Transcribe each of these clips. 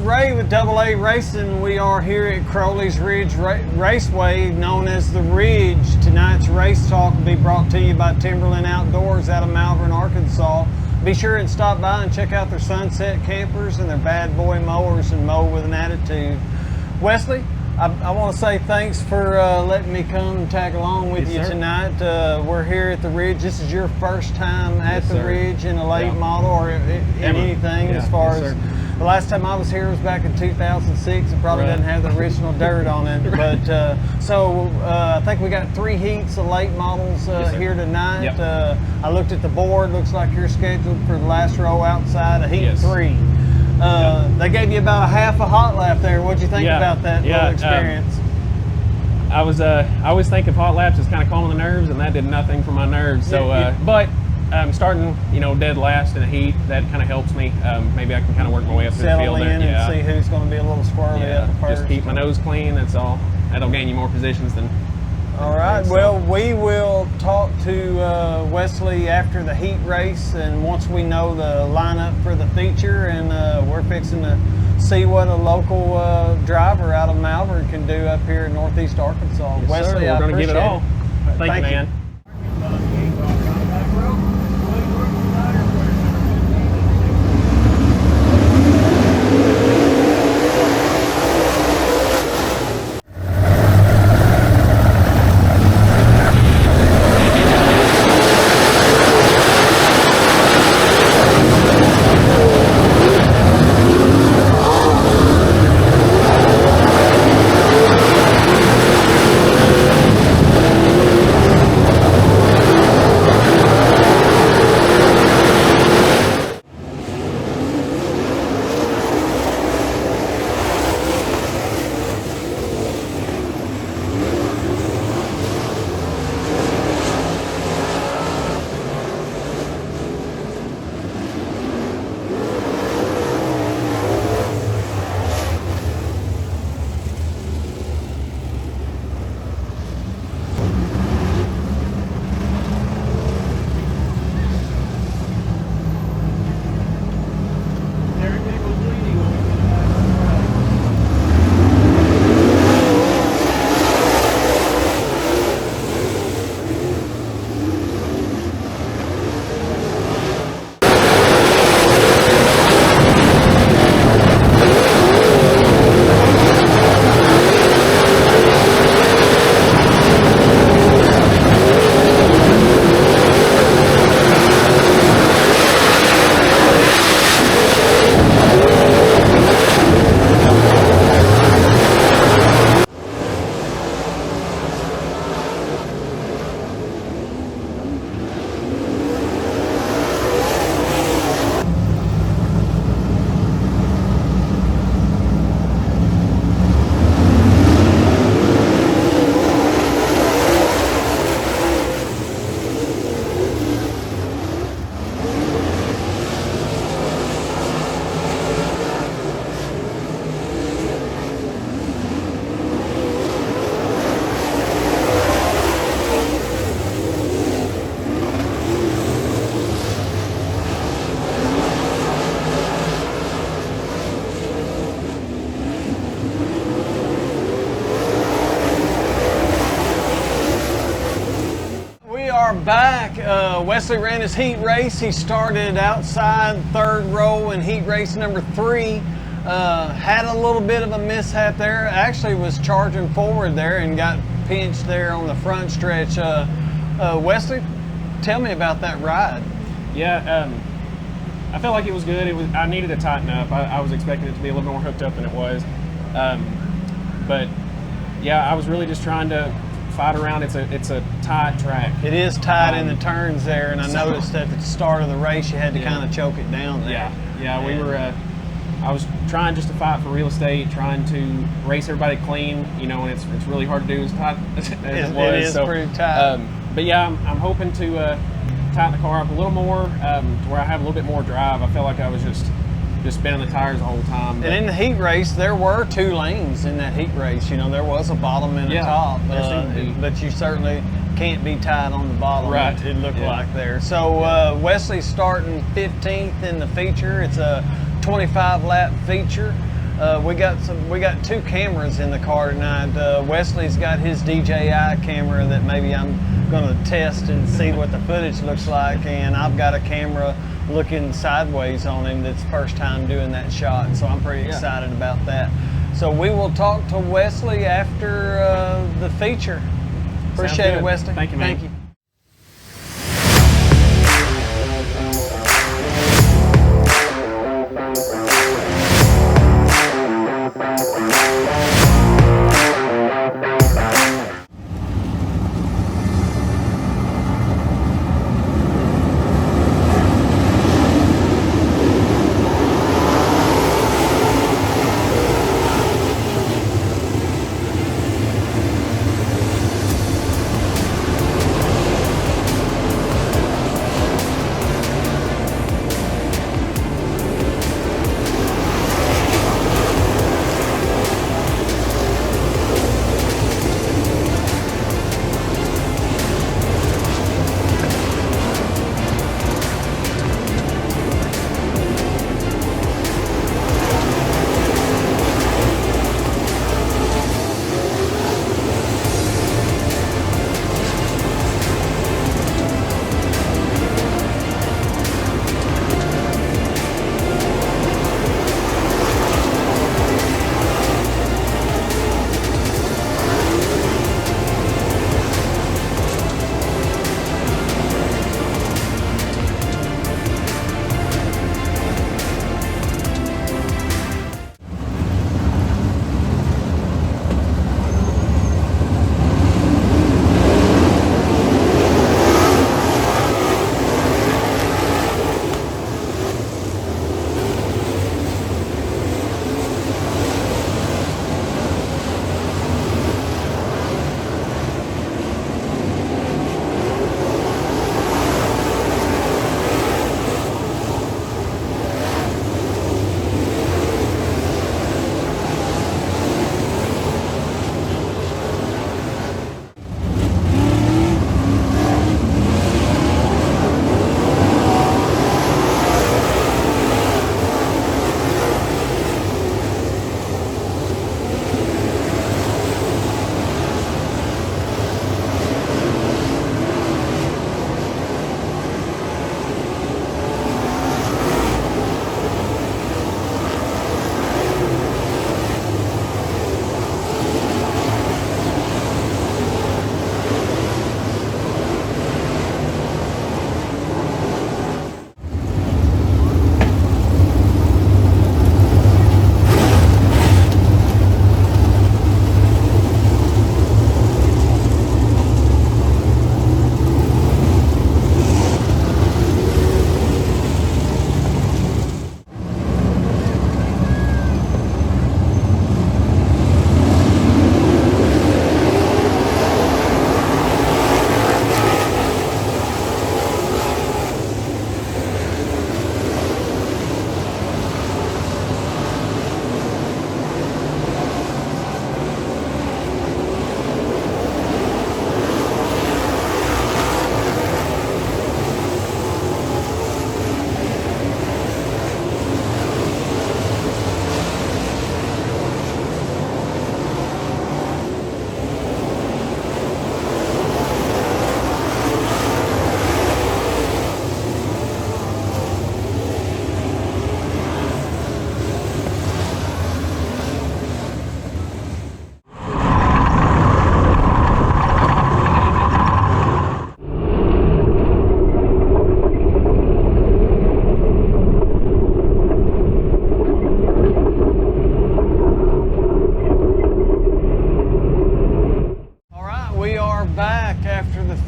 Ray with AA Racing. We are here at Crowley's Ridge Raceway, known as the Ridge. Tonight's race talk will be brought to you by Timberland Outdoors out of Malvern, Arkansas. Be sure and stop by and check out their sunset campers and their bad boy mowers and mow with an attitude. Wesley, I want to say thanks for letting me come and tag along with you tonight. We're here at the Ridge. This is your first time at the Ridge in a late model or in anything as far as... The last time I was here was back in 2006. It probably doesn't have the original dirt on it. But I think we got 3 heats of late models here tonight. I looked at the board. Looks like you're scheduled for the last row outside of heat 3. They gave you about a half a hot lap there. What'd you think about that little experience? I always think of hot laps as kind of calming the nerves, and that did nothing for my nerves. So, but starting, dead last in a heat, that kind of helps me. Maybe I can kind of work my way up through the field there. And see who's going to be a little squirrely at the first. Just keep my nose clean. That's all. That'll gain you more positions than. All right. Well, we will talk to Wesley after the heat race, and once we know the lineup for the feature, and we're fixing to see what a local driver out of Malvern can do up here in Northeast Arkansas. Yes, Wesley, we're going to give it all. Thank you, man. Back, Wesley ran his heat race. He started outside 3rd row in heat race number 3. Had a little bit of a mishap there. Actually was charging forward there and got pinched there on the front stretch. Wesley, tell me about that ride. Yeah, I felt like it was good. I needed to tighten up. I was expecting it to be a little more hooked up than it was. But yeah, I was really just trying to fight around. It's a tight track. It is tight in the turns there, and I noticed at the start of the race you had to kind of choke it down there. Yeah, we were. I was trying just to fight for real estate, trying to race everybody clean, and it's really hard to do as tight as it was. It is pretty tight. But yeah, I'm hoping to tighten the car up a little more to where I have a little bit more drive. I felt like I was just spinning the tires the whole time. And in the heat race, there were 2 lanes in that heat race. There was a bottom and a top, but you certainly can't be tight on the bottom. Right. It looked like there. So Wesley's starting 15th in the feature. It's a 25 lap feature. We got two cameras in the car tonight. Wesley's got his DJI camera that maybe I'm going to test and see what the footage looks like, and I've got a camera looking sideways on him that's first time doing that shot, so I'm pretty excited about that. So we will talk to Wesley after the feature. Appreciate it, Wesley. Thank you, man. Thank you.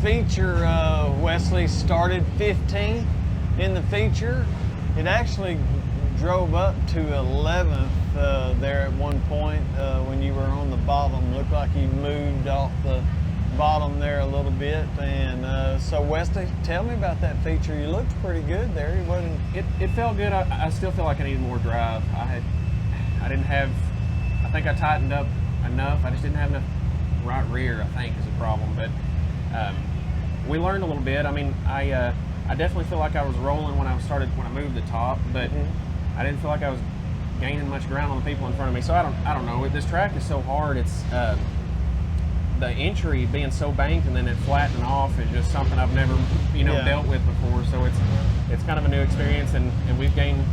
feature, Wesley started 15th in the feature. It actually drove up to 11th there at one point when you were on the bottom. Looked like you moved off the bottom there a little bit. And so Wesley, tell me about that feature. You looked pretty good there. It wasn't. It felt good. I still feel like I needed more drive. I think I tightened up enough. I just didn't have enough right rear, I think, is a problem. But we learned a little bit. I mean, I definitely feel like I was rolling when I moved the top, but I didn't feel like I was gaining much ground on the people in front of me. So I don't know. This track is so hard. It's the entry being so banked and then it flattening off is just something I've never dealt with before. So it's kind of a new experience, and we've gained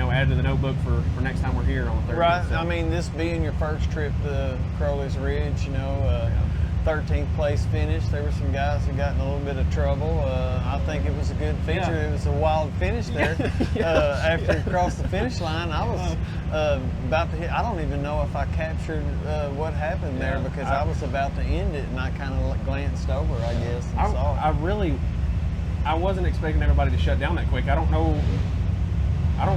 added to the notebook for next time we're here on the 30th. Right. So. I mean, this being your first trip to Crowley's Ridge, 13th place finish. There were some guys who got in a little bit of trouble. I think it was a good feature. Yeah. It was a wild finish there. After you crossed the finish line, I was about to hit. I don't even know if I captured what happened there, because I was about to end it, and I kind of glanced over, I guess, and saw it. I wasn't expecting everybody to shut down that quick. I don't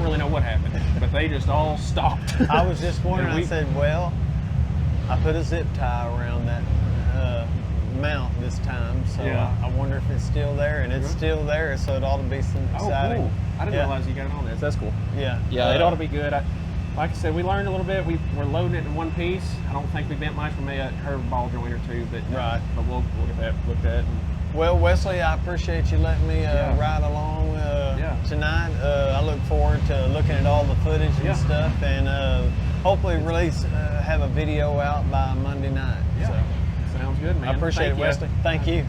really know what happened, but they just all stopped. I was just wondering. I said, well, I put a zip tie around that mount this time, so I wonder if it's still there, and it's still there, so it ought to be some exciting. Oh, cool. I didn't realize you got it on this. That's cool. Yeah. It ought to be good. Like I said, we learned a little bit. We're loading it in one piece. I don't think we bent much. We may have heard a ball joint or two, but but we'll get that looked at. Well, Wesley, I appreciate you letting me ride along tonight. I look forward to looking at all the footage and stuff, and hopefully have a video out by Monday night. Yeah. So. Sounds good, man. I appreciate it, Wesley. Thank you.